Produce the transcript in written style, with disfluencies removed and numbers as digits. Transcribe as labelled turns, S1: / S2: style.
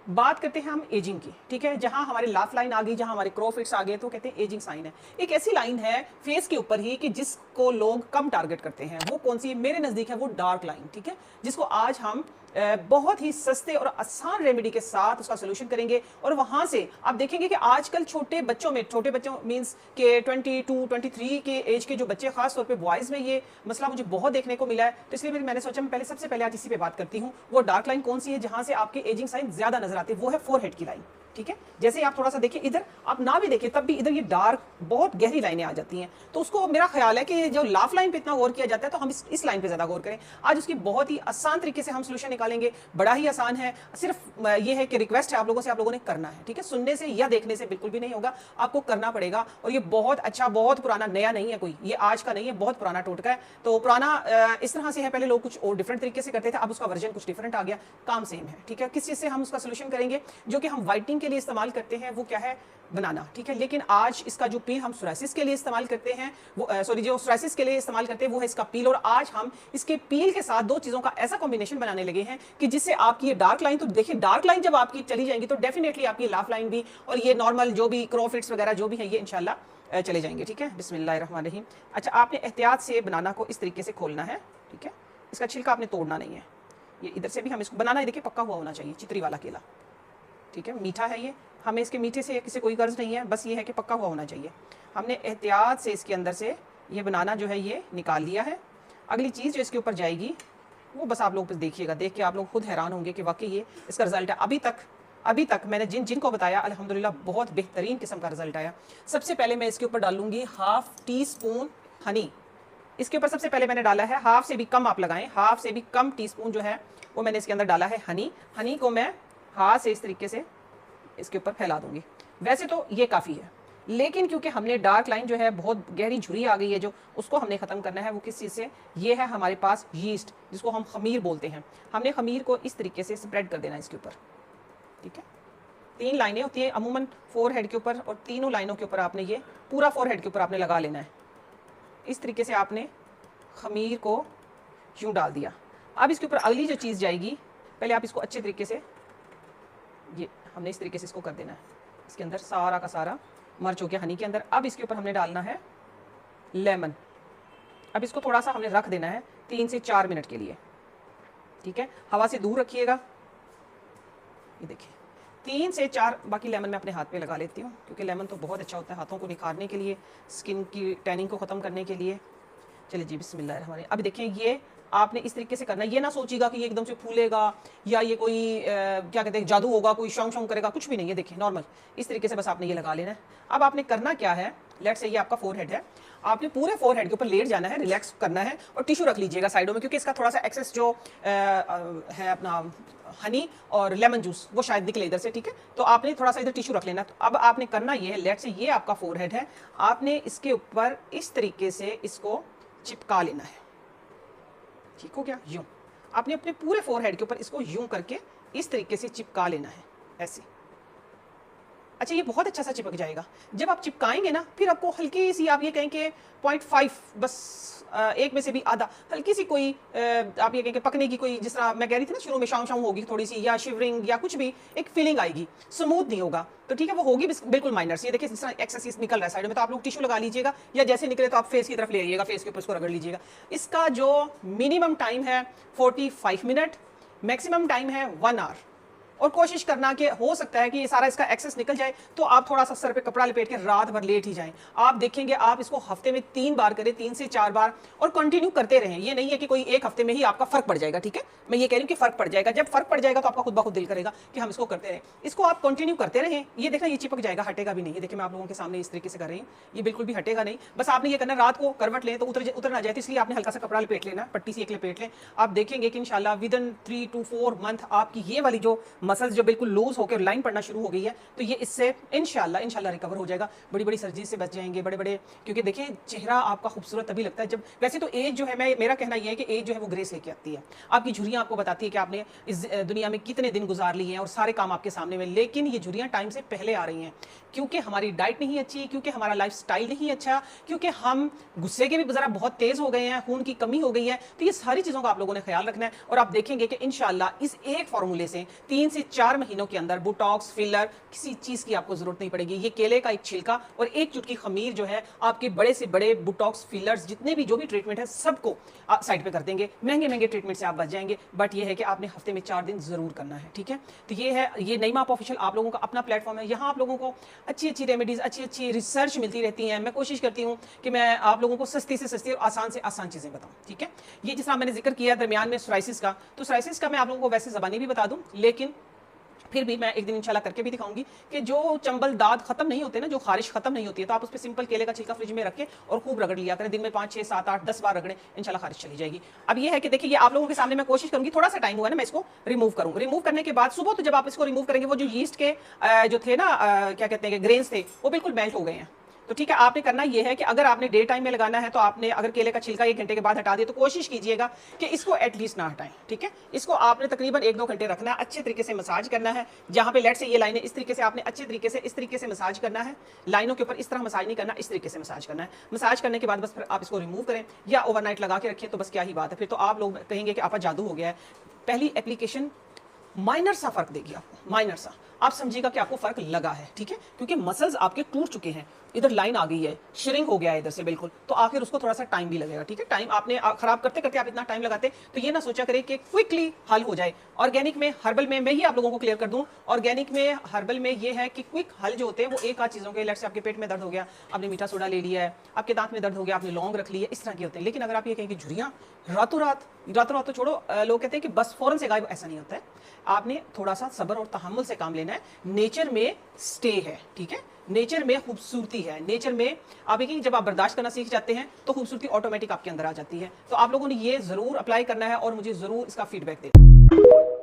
S1: बात करते हैं हम एजिंग की, ठीक है। जहां हमारे लाफ लाइन आ गई, जहां हमारे क्रॉफिट्स आ गए, तो कहते हैं एजिंग साइन है। एक ऐसी लाइन है फेस के ऊपर ही कि जिसको लोग कम टारगेट करते हैं। वो कौन सी है? मेरे नजदीक है वो डार्क लाइन, ठीक है, जिसको आज हम बहुत ही सस्ते और आसान रेमेडी के साथ उसका सोल्यूशन करेंगे। और वहां से आप देखेंगे कि आजकल छोटे बच्चों मींस के 22-23 के एज के जो बच्चे, खास तौर पे बॉयज में ये मसला मुझे बहुत देखने को मिला है। तो इसलिए मैंने सोचा मैं सबसे पहले आज इसी पे बात करती हूँ। वो डार्क लाइन कौन सी है जहां से आपके एजिंग साइन ज्यादा नजर आते हैं? वो है फोरहेड की लाइन, ठीक है। जैसे आप थोड़ा सा देखिए इधर, आप ना भी देखिए तब भी इधर ये डार्क बहुत गहरी लाइनें आ जाती हैं। तो उसको मेरा ख्याल है कि जो लाफ लाइन पे इतना गौर किया जाता है, तो हम इस लाइन पे ज्यादा गौर करें। आज उसकी बहुत ही आसान तरीके से हम सोल्यूशन निकालेंगे। बड़ा ही आसान है, सिर्फ ये है कि रिक्वेस्ट है आप लोगों से, आप लोगों ने करना है, ठीक है। सुनने से या देखने से बिल्कुल भी नहीं होगा, आपको करना पड़ेगा। और ये बहुत अच्छा, बहुत पुराना, नया नहीं है कोई, ये आज का नहीं है, बहुत पुराना टोटका है। तो पुराना इस तरह से है, पहले लोग कुछ और डिफरेंट तरीके से करते थे, अब उसका वर्जन कुछ डिफरेंट आ गया, काम सेम है, ठीक है। किस चीज से हम उसका सोल्यूशन करेंगे? जो कि हम व्हाइटनिंग के लिए इस्तेमाल करते हैं, वो क्या है? बनाना, ठीक है। लेकिन आज इसका जो पील हम सोरासिस के लिए इस्तेमाल करते हैं, वो जो सोरासिस के लिए इस्तेमाल करते हैं वो है इसका पील। और आज हम इसके पील के साथ दो चीजों का ऐसा कॉम्बिनेशन बनाने लगे हैं कि जिससे आपकी ये डार्क लाइन, तो देखिए डार्क लाइन जब आपकी चली जाएंगी तो डेफिनेटली आपकी लाफ लाइन भी और ये नॉर्मल जो भी क्रॉफिट्स वगैरह जो भी है ये इंशाल्लाह चले जाएंगे, ठीक है। बिस्मिल्लाहिर्रहमानिर्रहीम। अच्छा, आपने एहतियात से बनाना को इस तरीके से खोलना है, ठीक है। इसका छिलका आपने तोड़ना नहीं है। ये इधर से भी हम इसको बनाना है, देखिए पक्का हुआ होना चाहिए, चितरी वाला केला, ठीक है। मीठा है ये, हमें इसके मीठे से किसी कोई गर्ज नहीं है, बस ये है कि पक्का हुआ होना चाहिए। हमने एहतियात से इसके अंदर से ये बनाना जो है ये निकाल लिया है। अगली चीज़ जो इसके ऊपर जाएगी वो बस आप लोग देखिएगा, देख के आप लोग खुद हैरान होंगे कि वाकई ये इसका रिजल्ट है। अभी तक मैंने जिनको बताया अल्हम्दुलिल्लाह बहुत बेहतरीन किस्म का रिजल्ट आया। सबसे पहले मैं इसके ऊपर डालूंगी 1/2 टीस्पून हनी। इसके ऊपर सबसे पहले मैंने डाला है, हाफ से भी कम आप लगाएं, हाफ से भी कम टीस्पून जो है वो मैंने इसके अंदर डाला है हनी। हनी को मैं हाथ से इस तरीके से इसके ऊपर फैला दूंगी। वैसे तो ये काफ़ी है, लेकिन क्योंकि हमने डार्क लाइन जो है बहुत गहरी झुर्री आ गई है, जो उसको हमने ख़त्म करना है, वो किस चीज़ से? ये है हमारे पास यीस्ट, जिसको हम खमीर बोलते हैं। हमने खमीर को इस तरीके से स्प्रेड कर देना है इसके ऊपर, ठीक है। 3 लाइनें होती हैं अमूमन फोरहेड के ऊपर, और तीनों लाइनों के ऊपर आपने ये पूरा फोरहेड के ऊपर आपने लगा लेना है। इस तरीके से आपने खमीर को यूँ डाल दिया। अब इसके ऊपर अगली जो चीज़ जाएगी, पहले आप इसको अच्छे तरीके से, ये हमने इस तरीके से इसको कर देना है। इसके अंदर सारा का सारा मर्च हो गया हनी के अंदर। अब इसके ऊपर हमने डालना है लेमन। अब इसको थोड़ा सा हमने रख देना है 3 से 4 मिनट के लिए, ठीक है। हवा से दूर रखिएगा। ये देखिए 3 से 4, बाकी लेमन मैं अपने हाथ पे लगा लेती हूँ क्योंकि लेमन तो बहुत अच्छा होता है हाथों को निखारने के लिए, स्किन की टैनिंग को ख़त्म करने के लिए। चलिए जी, बिस्मिल्लाहिर्रहमानिर्रहीम। अब देखिए ये आपने इस तरीके से करना है। ये ना सोचिएगा कि ये एकदम से फूलेगा या ये कोई क्या कहते हैं जादू होगा, कोई शौंग शौंग करेगा, कुछ भी नहीं है। देखिए नॉर्मल इस तरीके से बस आपने ये लगा लेना है। अब आपने करना क्या है, लेट्स से ये आपका फोरहेड है, आपने पूरे फोरहेड के ऊपर लेट जाना है, रिलैक्स करना है और टिश्यू रख लीजिएगा साइडों में, क्योंकि इसका थोड़ा सा एक्सेस जो है अपना हनी और लेमन जूस वो शायद निकले इधर से, ठीक है। तो आपने थोड़ा सा इधर टिश्यू रख लेना। तो अब आपने करना ये है, लेट्स से ये आपका फोरहेड है, आपने इसके ऊपर इस तरीके से इसको चिपका लेना है, ठीक हो गया। यूं आपने अपने पूरे फोरहेड के ऊपर इसको यूं करके इस तरीके से चिपका लेना है, ऐसे। अच्छा, ये बहुत अच्छा सा चिपक जाएगा। जब आप चिपकाएंगे ना, फिर आपको हल्की सी, आप ये कहें कि 0.5 बस, एक में से भी आधा, हल्की सी कोई आप ये कहें कि पकने की कोई, जिस तरह मैं कह रही थी ना शुरू में, शाम शाम होगी थोड़ी सी, या शिवरिंग या कुछ भी एक फीलिंग आएगी, स्मूथ नहीं होगा, तो ठीक है वो होगी बिल्कुल माइनर सी। ये देखिए इस तरह एक्सेस निकल रहा है साइड में, तो आप लोग टिश्यू लगा लीजिएगा, या जैसे निकले तो आप फेस की तरफ ले आइएगा, फेस के ऊपर इसको रगड़ लीजिएगा। इसका जो मिनिमम टाइम है 45 मिनट, मैक्सिमम टाइम है 1 आवर। और कोशिश करना कि हो सकता है कि ये सारा इसका एक्सेस निकल जाए, तो आप थोड़ा सा सर पे कपड़ा लपेट के रात भर लेट ही जाएं। आप देखेंगे आप इसको हफ्ते में 3 बार करें, 3 से 4 बार, और कंटिन्यू करते रहें। ये नहीं है कि कोई एक हफ्ते में ही आपका फर्क पड़ जाएगा, ठीक है। मैं ये कह रही हूँ कि फर्क पड़ जाएगा। जब फर्क पड़ जाएगा तो आपका खुद ब खुद दिल करेगा कि हम इसको करते रहें। इसको आप कंटिन्यू करते रहें। ये देखना ये चिपक जाएगा, हटेगा भी नहीं। ये देखिए मैं आप लोगों के सामने इस तरीके से कर रही हूँ, ये बिल्कुल भी हटेगा नहीं। बस आपने ये करना, रात को करवट लें तो उतर ना जाए, तो इसलिए आपने हल्का सा कपड़ा लपेट लेना, पट्टी से एक लपेट लें। आप देखेंगे कि इंशाल्लाह विदिन 3 to 4 मंथ आपकी ये वाली जो मसल्स जो बिल्कुल लूज होकर लाइन पड़ना शुरू हो गई है, तो ये इससे इंशाल्लाह रिकवर हो जाएगा। बड़ी बड़ी सर्जरी से बच जाएंगे, बड़े बड़े, क्योंकि देखिए चेहरा आपका खूबसूरत तभी लगता है जब, वैसे तो एज जो है, मेरा कहना यह है कि एज जो है वो ग्रेस लेके आती है। आपकी झुर्रियां आपको बताती है कि आपने इस दुनिया में कितने दिन गुजार लिए हैं और सारे काम आपके सामने में, लेकिन ये झुर्रियां टाइम से पहले आ रही हैं, क्योंकि हमारी डाइट नहीं अच्छी, क्योंकि हमारा लाइफ स्टाइल नहीं अच्छा, क्योंकि हम गुस्से के भी जरा बहुत तेज हो गए हैं, खून की कमी हो गई है। तो ये सारी चीज़ों का आप लोगों ने ख्याल रखना है, और आप देखेंगे कि इंशाल्लाह इस एक फार्मूले से 3 से 4 महीनों के अंदर बोटॉक्स, फिलर, किसी चीज की आपको जरूरत नहीं पड़ेगी। ये केले का एक छिलका और एक चुटकी खमीर जो है आपके बड़े से बड़े बोटॉक्स, फिलर्स, जितने भी जो भी ट्रीटमेंट है सबको साइड पे कर देंगे। महंगे महंगे ट्रीटमेंट से आप बच जाएंगे, बट ये है कि आपने हफ्ते में 4 दिन जरूर करना है, ठीक है। तो ये है, ये नईमा आप ऑफिशियल आप लोगों का अपना प्लेटफॉर्म है। यहाँ आप लोगों को अच्छी अच्छी रेमेडीज, अच्छी अच्छी रिसर्च मिलती रहती है। मैं कोशिश करती हूँ कि मैं आप लोगों को सस्ती से सस्ती और आसान से आसान चीजें बताऊँ, ठीक है। ये जिस तरह मैंने जिक्र किया दरमियान में सोराइसिस का, तो सोराइसिस का मैं आप लोगों को वैसे ज़बानी भी बता दूं, लेकिन फिर भी मैं एक दिन इंशाल्लाह करके भी दिखाऊंगी कि जो चंबल दाद खत्म नहीं होते ना, जो खारिश खत्म नहीं होती है, तो आप उस पर सिंपल केले का छिलका फ्रिज में रखें और खूब रगड़ लिया करें। दिन में 5, 6, 7, 8, 10 बार रगड़ें, इंशाल्लाह खारिश चली जाएगी। अब ये है कि देखिए, ये आप लोगों के सामने मैं कोशिश करूंगी, थोड़ा सा टाइम हुआ ना, मैं इसको रिमूव करूँ। रिमूव करने के बाद सुबह तो जब आप इसको रिमूव करेंगे, वो जो यीस्ट के जो थे ना, क्या कहते हैं, ग्रेन्स थे, वो बिल्कुल मेल्ट हो गए हैं। तो ठीक है, आपने करना यह है कि अगर आपने डे टाइम में लगाना है, तो आपने अगर केले का छिलका 1 घंटे के बाद हटा दिया, तो कोशिश कीजिएगा कि इसको एटलीस्ट ना हटाएं, ठीक है। इसको आपने तकरीबन 1-2 घंटे रखना है, अच्छे तरीके से मसाज करना है। जहां पे लेट से ये लाइनें इस तरीके से आपने अच्छे तरीके से इस तरीके से मसाज करना है। लाइनों के ऊपर इस तरह मसाज नहीं करना, इस तरीके से मसाज करना है। मसाज करने के बाद बस फिर आप इसको रिमूव करें या ओवरनाइट लगा के रखें, तो बस क्या ही बात है। फिर तो आप लोग कहेंगे कि आपका जादू हो गया है। पहली एप्लीकेशन माइनर सा फर्क देगी आपको, माइनर सा, आप समझिएगा कि आपको फर्क लगा है, ठीक है, क्योंकि मसल्स आपके टूट चुके हैं। इधर लाइन आ गई है, श्रिंक हो गया है इधर से बिल्कुल, तो आखिर उसको थोड़ा सा टाइम भी लगेगा, ठीक है। टाइम आपने खराब करते करते आप इतना टाइम लगाते, तो ये ना सोचा करें कि क्विकली हल हो जाए। ऑर्गेनिक में, हर्बल में, मैं ही आप लोगों को क्लियर कर दूं, ऑर्गेनिक में, हर्बल में ये है कि क्विक हल जो होते हैं वो एक आध चीजों के, लेट से आपके पेट में दर्द हो गया, आपने मीठा सोडा ले लिया है, आपके दांत में दर्द हो गया, आपने लौंग रख ली है, इस तरह के होते हैं। लेकिन अगर आप ये कहें कि झुर्रियां रातों रात तो छोड़ो, लोग कहते हैं कि बस फौरन से गायब, ऐसा नहीं होता है। आपने थोड़ा सा सब्र और तहम्मुल से काम लेना है। नेचर में स्टे है, ठीक है, नेचर में खूबसूरती है। नेचर में आप देखिए, जब आप बर्दाश्त करना सीख जाते हैं तो खूबसूरती ऑटोमेटिक आपके अंदर आ जाती है। तो आप लोगों ने ये जरूर अप्लाई करना है और मुझे जरूर इसका फीडबैक देना।